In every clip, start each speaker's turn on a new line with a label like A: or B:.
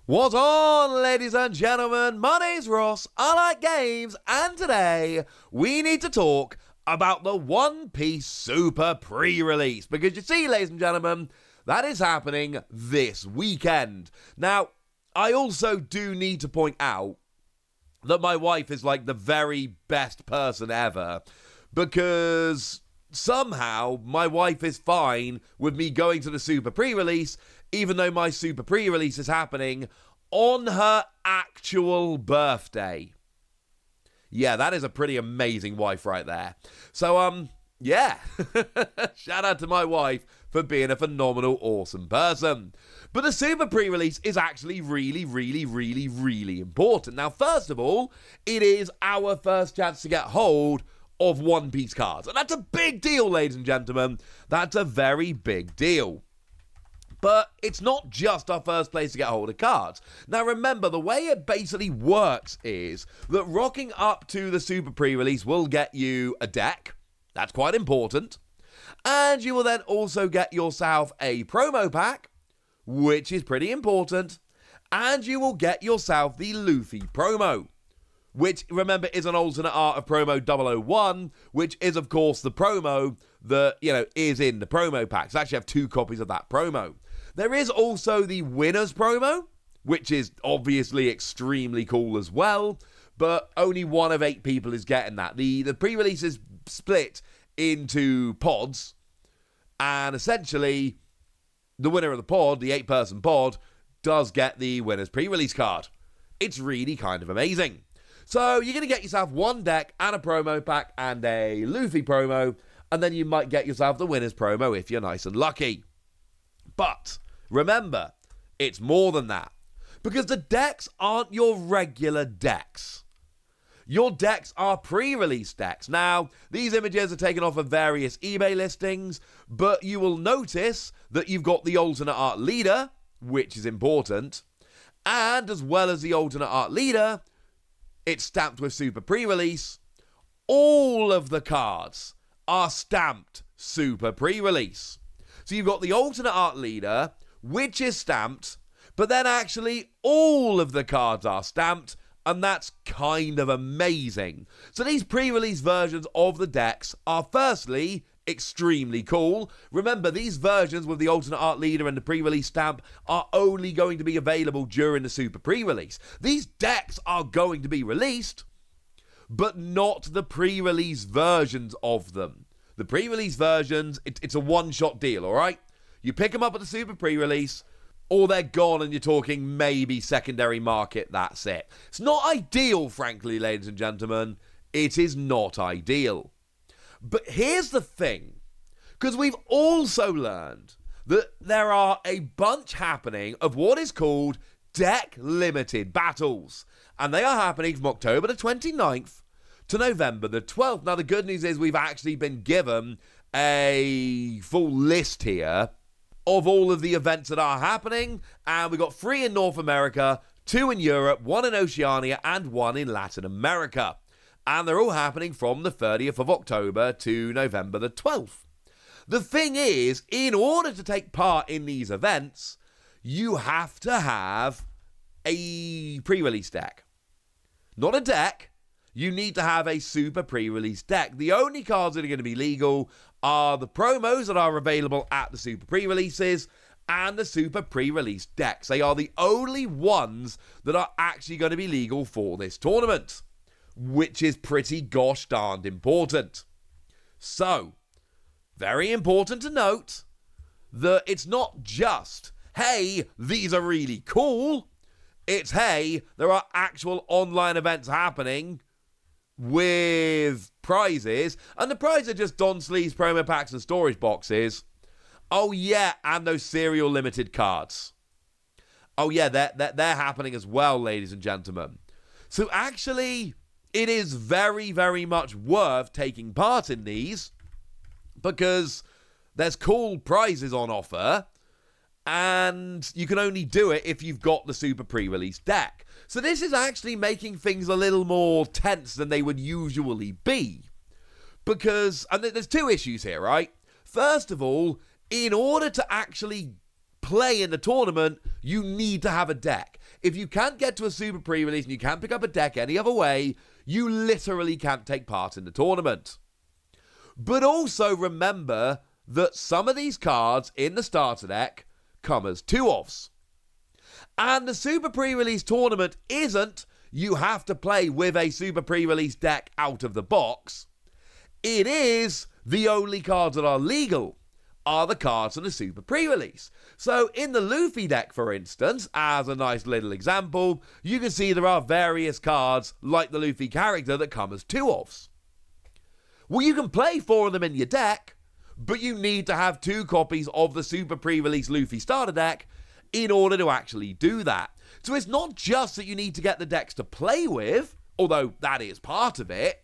A: What's on, ladies and gentlemen? My name's Ross, I like games, and today we need to talk about the One Piece Super pre-release. Because you see, ladies and gentlemen, that is happening this weekend. Now, I also do need to point out that my wife is like the very best person ever, because somehow my wife is fine with me going to the Super pre-release, even though my Super pre-release is happening on her actual birthday. Yeah, that is a pretty amazing wife right there. So, yeah. Shout out to my wife for being a phenomenal, awesome person. But the Super pre-release is actually really important. Now, first of all, it is our first chance to get hold of One Piece cards. And that's a big deal, ladies and gentlemen. That's a very big deal. But it's not just our first place to get hold of cards. Now remember, the way it basically works is that rocking up to the Super pre-release will get you a deck. That's quite important. And you will then also get yourself a promo pack, which is pretty important. And you will get yourself the Luffy promo, which, remember, is an alternate art of promo 001, which is, of course, the promo that, is in the promo packs. I actually have 2 copies of that promo. There is also the winner's promo, which is obviously extremely cool as well, but only 1 of 8 people is getting that. The pre-release is split into pods, and essentially, the winner of the pod, the 8-person pod, does get the winner's pre-release card. It's really kind of amazing. So you're going to get yourself 1 deck and a promo pack and a Luffy promo, and then you might get yourself the winner's promo if you're nice and lucky. But remember, it's more than that, because the decks aren't your regular decks. Your decks are pre-release decks. Now, these images are taken off of various eBay listings, but you will notice that you've got the alternate art leader, which is important, and as well as the alternate art leader, it's stamped with Super pre-release. All of the cards are stamped Super pre-release. So you've got the alternate art leader, which is stamped, but then actually all of the cards are stamped, and that's kind of amazing. So these pre-release versions of the decks are firstly extremely cool. Remember, these versions with the alternate art leader and the pre-release stamp are only going to be available during the Super pre-release. These decks are going to be released, but not the pre-release versions of them. The pre-release versions, it's a one-shot deal, all right? You pick them up at the Super pre-release, or they're gone and you're talking maybe secondary market, that's it. It's not ideal, frankly, ladies and gentlemen. It is not ideal. But here's the thing, because we've also learned that there are a bunch happening of what is called deck-limited battles, and they are happening from October the 29th to November the 12th. Now, the good news is we've actually been given a full list here of all of the events that are happening, and we've got 3 in North America, 2 in Europe, 1 in Oceania, and 1 in Latin America. And they're all happening from the 30th of October to November the 12th. The thing is, in order to take part in these events, you have to have a pre-release deck. Not a deck. You need to have a Super pre-release deck. The only cards that are going to be legal are the promos that are available at the Super pre-releases and the Super pre-release decks. They are the only ones that are actually going to be legal for this tournament, which is pretty gosh darned important. So, very important to note that it's not just, hey, these are really cool. It's, hey, there are actual online events happening with prizes, and the prizes are just Don Sleeves, promo packs, and storage boxes. Oh yeah, and those serial limited cards. Oh yeah, they're happening as well, ladies and gentlemen. So actually, it is very much worth taking part in these, because there's cool prizes on offer, and you can only do it if you've got the Super pre-release deck. So this is actually making things a little more tense than they would usually be. Because, and there's 2 issues here, right? First of all, in order to actually play in the tournament, you need to have a deck. If you can't get to a Super pre-release and you can't pick up a deck any other way, you literally can't take part in the tournament. But also remember that some of these cards in the starter deck come as 2-ofs. And the Super pre-release tournament isn't you have to play with a Super pre-release deck out of the box. It is the only cards that are legal are the cards in the Super pre-release. So in the Luffy deck, for instance, as a nice little example, you can see there are various cards like the Luffy character that come as 2-ofs. Well, you can play 4 of them in your deck, but you need to have 2 copies of the Super pre-release Luffy starter deck in order to actually do that. So it's not just that you need to get the decks to play with, although that is part of it,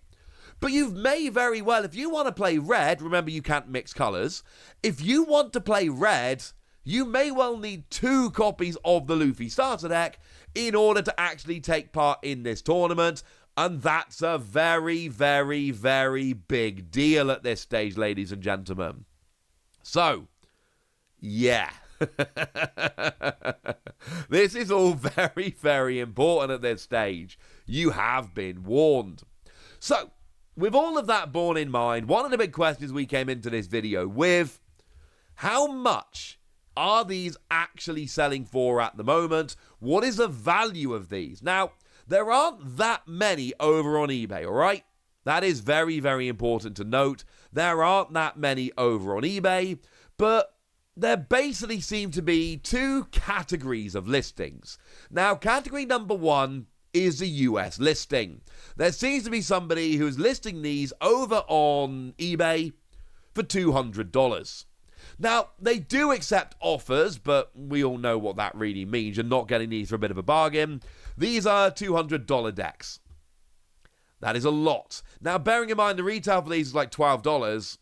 A: but you may very well, if you want to play red, remember you can't mix colours, if you want to play red, you may well need 2 copies of the Luffy starter deck in order to actually take part in this tournament, and that's a very, very, very big deal at this stage, ladies and gentlemen. So, yeah. This is all very, very important at this stage. You have been warned. So, with all of that borne in mind, one of the big questions we came into this video with, how much are these actually selling for at the moment? What is the value of these? Now, there aren't that many over on eBay, all right? That is very, very important to note. There aren't that many over on eBay, but there basically seem to be 2 categories of listings. Now, category number 1 is a US listing. There seems to be somebody who's listing these over on eBay for $200. Now, they do accept offers, but we all know what that really means. You're not getting these for a bit of a bargain. These are $200 decks. That is a lot. Now, bearing in mind the retail for these is like $12,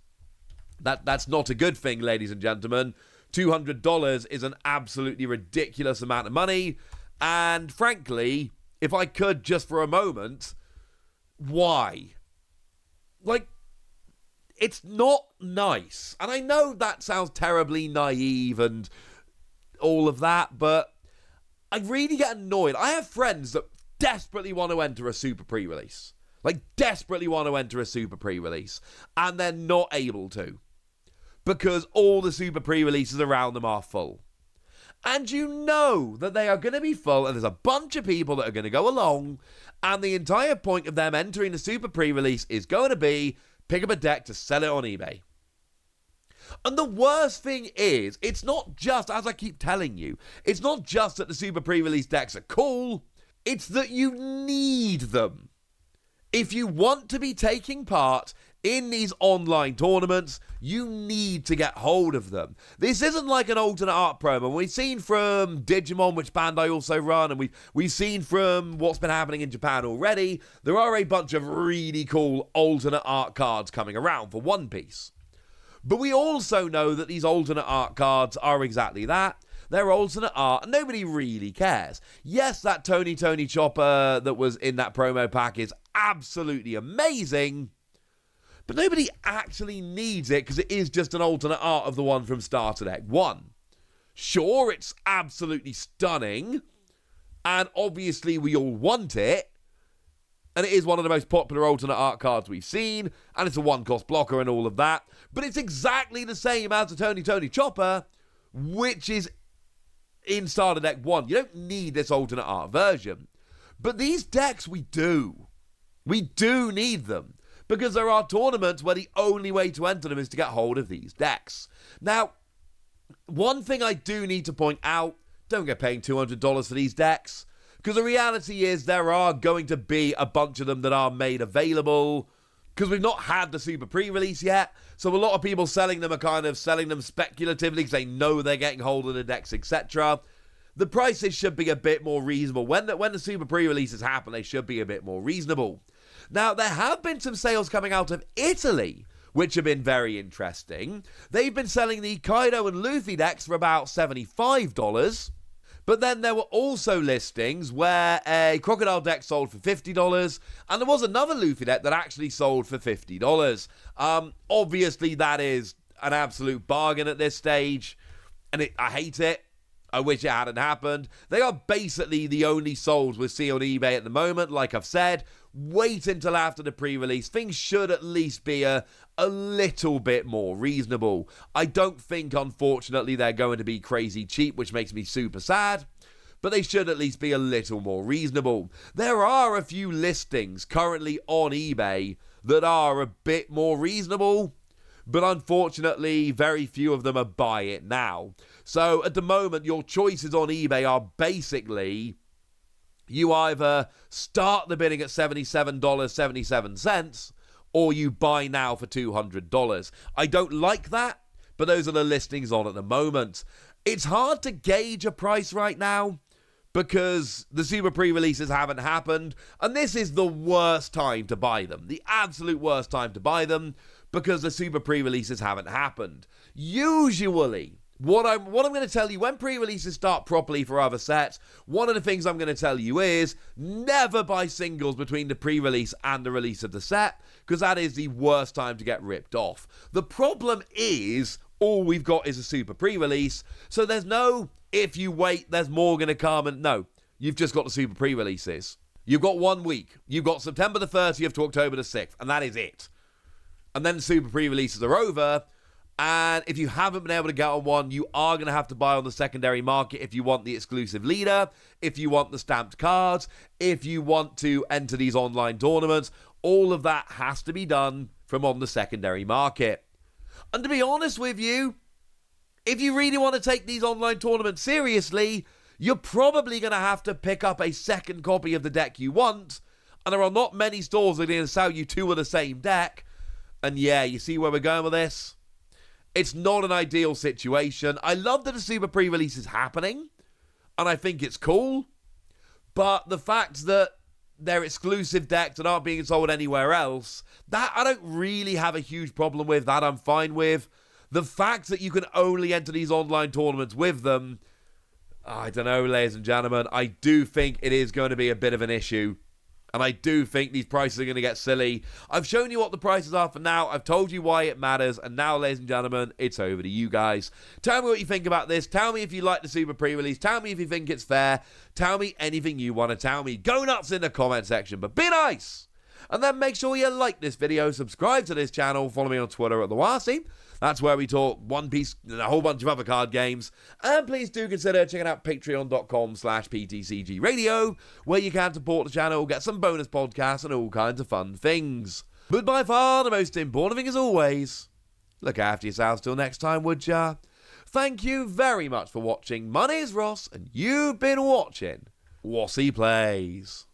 A: that's not a good thing, ladies and gentlemen. $200 is an absolutely ridiculous amount of money, and frankly, if I could just for a moment, why? Like, it's not nice. And I know that sounds terribly naive and all of that, but I really get annoyed. I have friends that desperately want to enter a Super pre-release. Like, desperately want to enter a Super pre-release, and they're not able to, because all the Super pre-releases around them are full. And you know that they are going to be full, and there's a bunch of people that are going to go along, and the entire point of them entering the Super pre-release is going to be pick up a deck to sell it on eBay. And the worst thing is, it's not just, as I keep telling you, it's not just that the Super pre-release decks are cool, it's that you need them. If you want to be taking part in these online tournaments, you need to get hold of them. This isn't like an alternate art promo. We've seen from Digimon, which Bandai also run, and we've seen from what's been happening in Japan already, there are a bunch of really cool alternate art cards coming around for One Piece. But we also know that these alternate art cards are exactly that. They're alternate art, and nobody really cares. Yes, that Tony Chopper that was in that promo pack is absolutely amazing, but nobody actually needs it because it is just an alternate art of the one from Starter Deck 1. Sure, it's absolutely stunning, and obviously we all want it, and it is one of the most popular alternate art cards we've seen, and it's a one-cost blocker and all of that, but it's exactly the same as the Tony Chopper, which is in Starter Deck 1. You don't need this alternate art version. But these decks, we do. We do need them, because there are tournaments where the only way to enter them is to get hold of these decks. Now, one thing I do need to point out, don't get paying $200 for these decks, because the reality is there are going to be a bunch of them that are made available, because we've not had the Super pre-release yet, so a lot of people selling them are kind of selling them speculatively because they know they're getting hold of the decks, etc. The prices should be a bit more reasonable. When the Super pre-releases happen, they should be a bit more reasonable. Now, there have been some sales coming out of Italy, which have been very interesting. They've been selling the Kaido and Luffy decks for about $75, but then there were also listings where a Crocodile deck sold for $50, and there was another Luffy deck that actually sold for $50. Obviously, that is an absolute bargain at this stage, and I hate it. I wish it hadn't happened. They are basically the only souls we see on eBay at the moment. Like I've said, wait until after the pre-release. Things should at least be a little bit more reasonable. I don't think, unfortunately, they're going to be crazy cheap, which makes me super sad. But they should at least be a little more reasonable. There are a few listings currently on eBay that are a bit more reasonable. But unfortunately, very few of them are buy it now. So at the moment, your choices on eBay are basically you either start the bidding at $77.77 or you buy now for $200. I don't like that, but those are the listings on at the moment. It's hard to gauge a price right now because the Super pre-releases haven't happened, and this is the worst time to buy them. The absolute worst time to buy them, because the Super pre-releases haven't happened. Usually, what I'm going to tell you, when pre-releases start properly for other sets, one of the things I'm going to tell you is never buy singles between the pre-release and the release of the set, because that is the worst time to get ripped off. The problem is, all we've got is a Super pre-release, so there's no, if you wait, there's more going to come, and no, you've just got the Super pre-releases. You've got 1 week. You've got September the 30th to October the 6th, and that is it. And then Super pre-releases are over, and if you haven't been able to get on one, you are going to have to buy on the secondary market if you want the exclusive leader, if you want the stamped cards, if you want to enter these online tournaments. All of that has to be done from on the secondary market. And to be honest with you, if you really want to take these online tournaments seriously, you're probably going to have to pick up a second copy of the deck you want, and there are not many stores that are going to sell you two of the same deck. And yeah, you see where we're going with this? It's not an ideal situation. I love that the Super pre-release is happening, and I think it's cool, but the fact that they're exclusive decks that aren't being sold anywhere else, that I don't really have a huge problem with. That I'm fine with. The fact that you can only enter these online tournaments with them, I don't know, ladies and gentlemen, I do think it is going to be a bit of an issue. And I do think these prices are going to get silly. I've shown you what the prices are for now. I've told you why it matters. And now, ladies and gentlemen, it's over to you guys. Tell me what you think about this. Tell me if you like the Super pre-release. Tell me if you think it's fair. Tell me anything you want to tell me. Go nuts in the comment section, but be nice. And then make sure you like this video, subscribe to this channel, follow me on Twitter at TheWarSteam. That's where we talk One Piece and a whole bunch of other card games. And please do consider checking out patreon.com/PTCG Radio, where you can support the channel, get some bonus podcasts, and all kinds of fun things. But by far, the most important thing is always, look after yourselves till next time, would ya? Thank you very much for watching. My name's Ross, and you've been watching Wassy Plays.